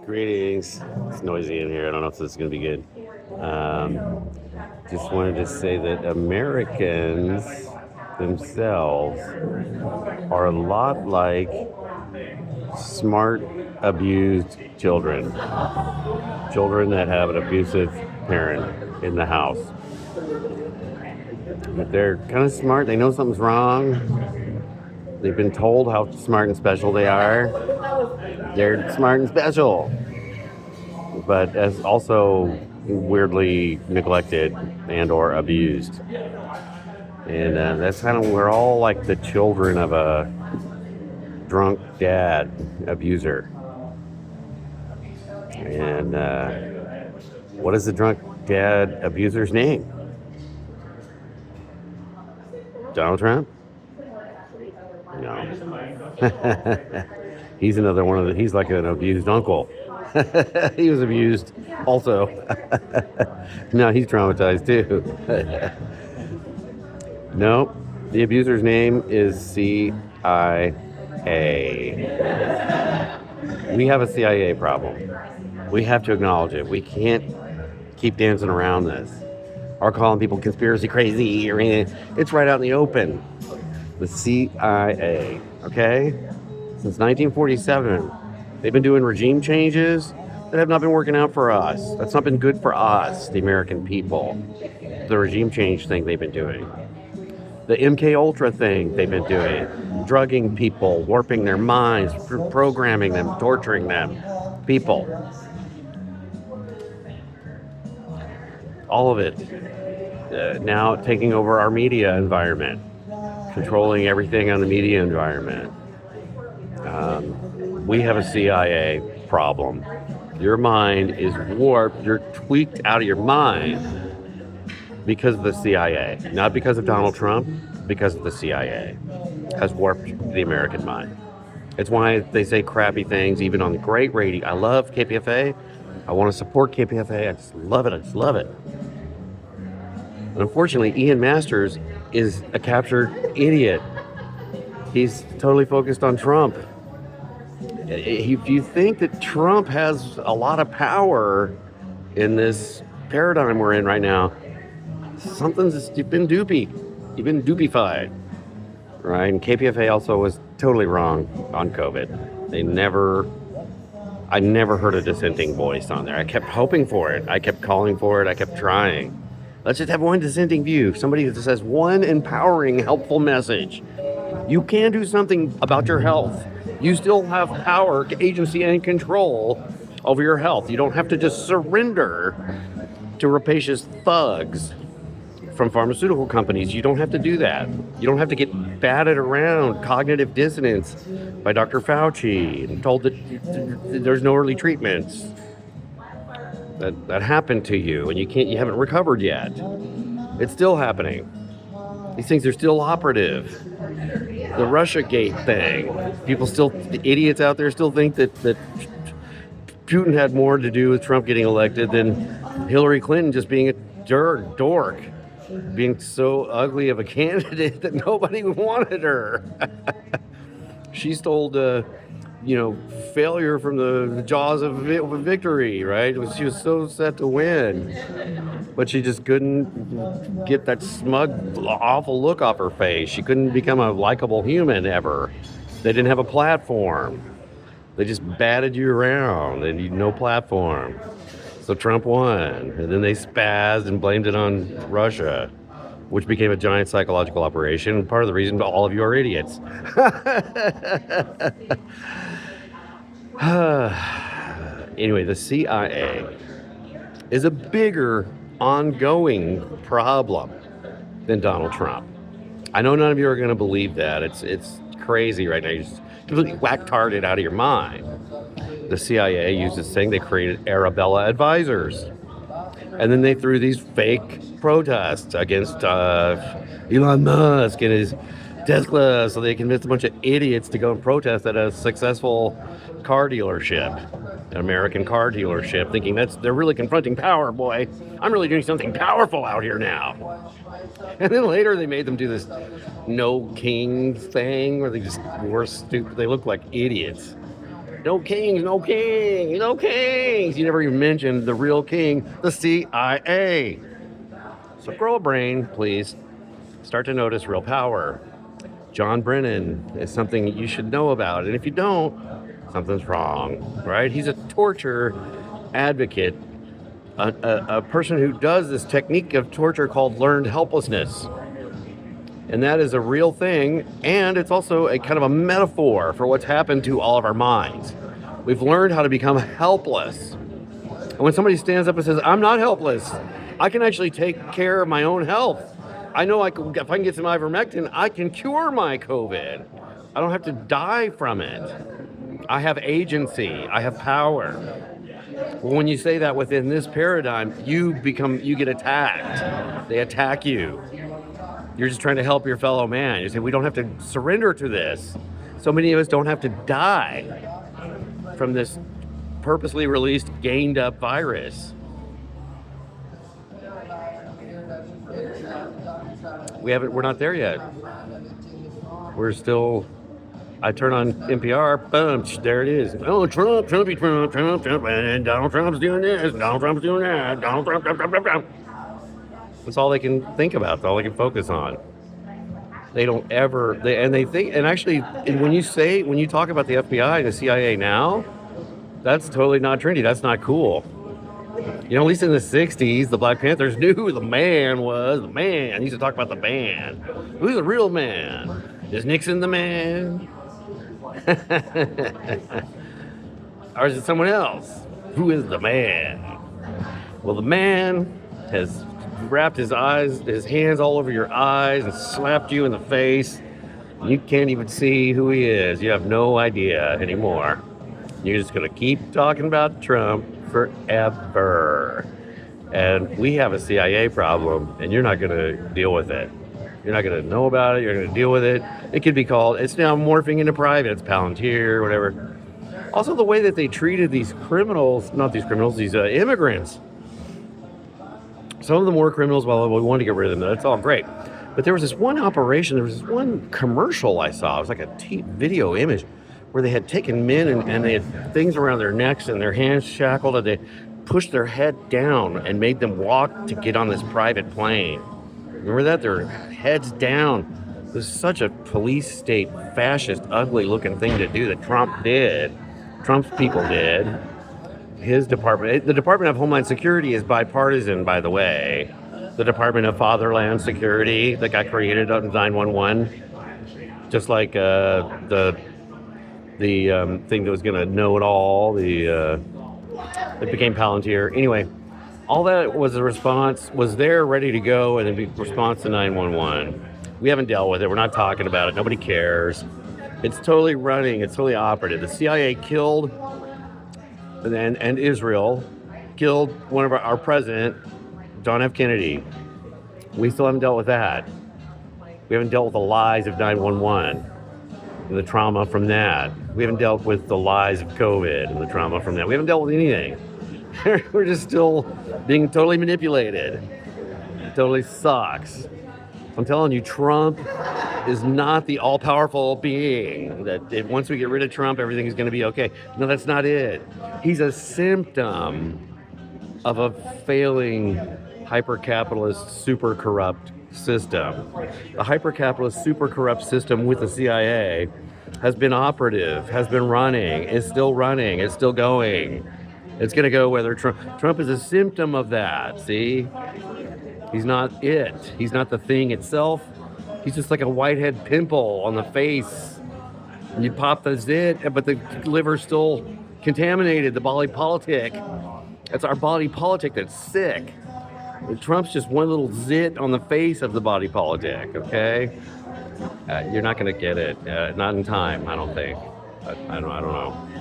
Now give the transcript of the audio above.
Greetings. It's noisy in here. I don't know if this is going to be good. Just wanted to say that Americans themselves are a lot like smart, abused children. Children that have an abusive parent in the house. But they're kind of smart. They know something's wrong. They've been told how smart and special they are. They're smart and special. But as also weirdly neglected and or abused. And that's kind of, we're all like the children of a drunk dad abuser. And what is the drunk dad abuser's name? Donald Trump? No. He's another one of the, he's like an abused uncle. He was abused also. No, he's traumatized too. No, the abuser's name is CIA. We have a CIA problem. We have to acknowledge it. We can't keep dancing around this or calling people conspiracy crazy or anything. It's right out in the open. The CIA, okay? Since 1947, they've been doing regime changes that have not been working out for us. That's not been good for us, the American people. The regime change thing they've been doing. The MK Ultra thing they've been doing. Drugging people, warping their minds, programming them, torturing them. People. All of it. Now taking over our media environment. Controlling everything on the media environment. We have a CIA problem. Your mind is warped. You're tweaked out of your mind because of the CIA. Not because of Donald Trump, because of the CIA. Has warped the American mind. It's why they say crappy things even on the great radio. I love KPFA. I want to support KPFA. I just love it. I just love it. But unfortunately, Ian Masters is a captured idiot. He's totally focused on Trump. If you think that Trump has a lot of power in this paradigm we're in right now, you've been dupey. You've been dupified. Right? And KPFA also was totally wrong on COVID. I never heard a dissenting voice on there. I kept hoping for it. I kept calling for it. I kept trying. Let's just have one dissenting view. Somebody that says one empowering, helpful message. You can do something about your health. You still have power, agency, and control over your health. You don't have to just surrender to rapacious thugs from pharmaceutical companies. You don't have to do that. You don't have to get batted around cognitive dissonance by Dr. Fauci and told that there's no early treatments. That happened to you and you haven't recovered yet. It's still happening. These things are still operative. The Russiagate thing. The idiots out there still think that Putin had more to do with Trump getting elected than Hillary Clinton just being a dork. Being so ugly of a candidate that nobody wanted her. She stole failure from the jaws of victory, right? She was so set to win, but she just couldn't get that smug, awful look off her face. She couldn't become a likable human ever. They didn't have a platform. They just batted you around and no platform. So Trump won, and then they spazzed and blamed it on Russia, which became a giant psychological operation. Part of the reason all of you are idiots. Anyway, the CIA is a bigger ongoing problem than Donald Trump. I know none of you are going to believe that. It's crazy right now. You're just completely whack-tarded out of your mind. The CIA used this thing. They created Arabella advisors. And then they threw these fake protests against Elon Musk and his Tesla, so they convinced a bunch of idiots to go and protest at a successful car dealership, an American car dealership, thinking they're really confronting power, boy. I'm really doing something powerful out here now. And then later they made them do this no king thing where they just were stupid. They look like idiots. No kings, no kings, no kings. You never even mentioned the real king, the CIA. So grow a brain, please. Start to notice real power. John Brennan is something you should know about. And if you don't, something's wrong, right? He's a torture advocate, a person who does this technique of torture called learned helplessness. And that is a real thing. And it's also a kind of a metaphor for what's happened to all of our minds. We've learned how to become helpless. And when somebody stands up and says, I'm not helpless, I can actually take care of my own health. I know if I can get some ivermectin, I can cure my COVID. I don't have to die from it. I have agency. I have power. Well, when you say that within this paradigm, you get attacked. They attack you. You're just trying to help your fellow man. You say, we don't have to surrender to this. So many of us don't have to die from this purposely released, gained up virus. We're not there yet. We're still, I turn on NPR, boom, there it is. Oh, Trump, and Donald Trump's doing this, Donald Trump's doing that, Donald Trump. That's all they can think about. That's all they can focus on. They don't ever, they think, and actually, when you talk about the FBI and the CIA now, that's totally not trendy. That's not cool. At least in the 60s, the Black Panthers knew who the man was. The man. They used to talk about the man. Who's the real man? Is Nixon the man? Or is it someone else? Who is the man? Well, the man has wrapped his hands all over your eyes and slapped you in the face. You can't even see who he is. You have no idea anymore. You're just going to keep talking about Trump forever. And we have a CIA problem, and you're not going to deal with it. You're not going to know about it. You're going to deal with it. It could be called, it's now morphing into private. It's Palantir, whatever. Also, the way that they treated these immigrants. Some of them were criminals. Well, we wanted to get rid of them. That's all great. But there was this one operation, there was this one commercial I saw. It was like a video image where they had taken men and they had things around their necks and their hands shackled, and they pushed their head down and made them walk to get on this private plane. Remember that? Their heads down. It was such a police state, fascist, ugly looking thing to do that Trump did. Trump's people did. His department, the Department of Homeland Security is bipartisan, by the way. The Department of Fatherland Security that got created on 911, just like the thing that was going to know it all, it became Palantir. Anyway, all that was a response, was there ready to go, and then response to 911. We haven't dealt with it. We're not talking about it. Nobody cares. It's totally running. It's totally operative. The CIA killed, and Israel killed one of our president, John F. Kennedy. We still haven't dealt with that. We haven't dealt with the lies of 911 and the trauma from that. We haven't dealt with the lies of COVID and the trauma from that. We haven't dealt with anything. We're just still being totally manipulated. It totally sucks. I'm telling you, Trump is not the all-powerful being that once we get rid of Trump, everything is going to be okay. No, that's not it. He's a symptom of a failing hyper-capitalist, super-corrupt system. The hyper-capitalist, super-corrupt system with the CIA has been operative, has been running, is still running, is still going. It's going to go whether Trump is a symptom of that, see? He's not it. He's not the thing itself. He's just like a whitehead pimple on the face. And you pop the zit, but the liver's still contaminated, the body politic. That's our body politic that's sick. Trump's just one little zit on the face of the body politic, okay? You're not going to get it. Not in time, I don't think. I don't know.